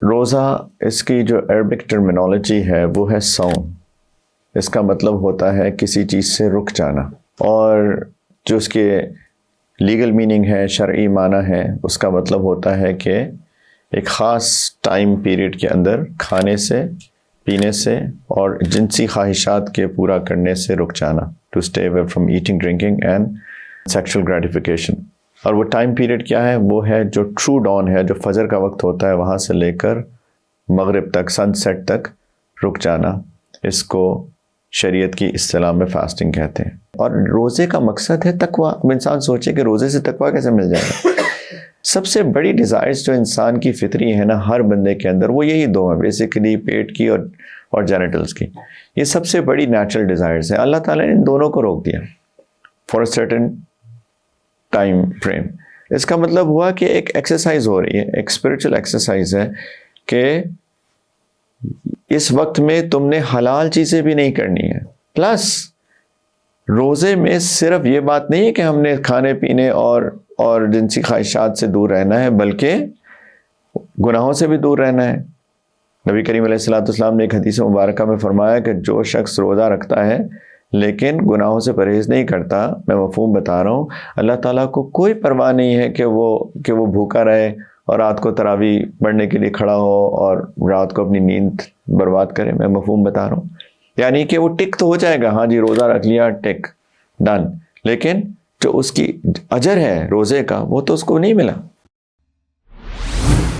روزہ اس کی جو عربک ٹرمینالوجی ہے وہ ہے صوم. اس کا مطلب ہوتا ہے کسی چیز سے رک جانا، اور جو اس کے لیگل میننگ ہے، شرعی معنی ہے، اس کا مطلب ہوتا ہے کہ ایک خاص ٹائم پیریڈ کے اندر کھانے سے، پینے سے اور جنسی خواہشات کے پورا کرنے سے رک جانا. To stay away from eating, drinking and sexual gratification. اور وہ ٹائم پیریڈ کیا ہے؟ وہ ہے جو ٹرو ڈان ہے، جو فجر کا وقت ہوتا ہے وہاں سے لے کر مغرب تک، سن سیٹ تک رک جانا. اس کو شریعت کی اصطلاح میں فاسٹنگ کہتے ہیں. اور روزے کا مقصد ہے تقویٰ. اب انسان سوچے کہ روزے سے تقویٰ کیسے مل جائے گا؟ سب سے بڑی ڈیزائرز جو انسان کی فطری ہے نا، ہر بندے کے اندر، وہ یہی دو ہیں بیسیکلی، پیٹ کی اور جینیٹلز کی. یہ سب سے بڑی نیچرل ڈیزائرز ہیں. اللہ تعالیٰ نے ان دونوں کو روک دیا for a certain time frame. اس کا مطلب ہوا کہ ایک ایکسرسائز ہو رہی ہے، ایک اسپرچل ایکسرسائز ہے کہ اس وقت میں تم نے حلال چیزیں بھی نہیں کرنی ہے. پلس روزے میں صرف یہ بات نہیں ہے کہ ہم نے کھانے پینے اور جنسی خواہشات سے دور رہنا ہے، بلکہ گناہوں سے بھی دور رہنا ہے. نبی کریم علیہ السلام نے ایک حدیث مبارکہ میں فرمایا کہ جو شخص روزہ رکھتا ہے لیکن گناہوں سے پرہیز نہیں کرتا، میں مفہوم بتا رہا ہوں، اللہ تعالیٰ کو کوئی پرواہ نہیں ہے کہ وہ بھوکا رہے اور رات کو تراویح پڑھنے کے لیے کھڑا ہو اور رات کو اپنی نیند برباد کرے. میں مفہوم بتا رہا ہوں، یعنی کہ وہ ٹک تو ہو جائے گا، ہاں جی روزہ رکھ لیا، ٹک ڈن، لیکن جو اس کی اجر ہے روزے کا وہ تو اس کو نہیں ملا.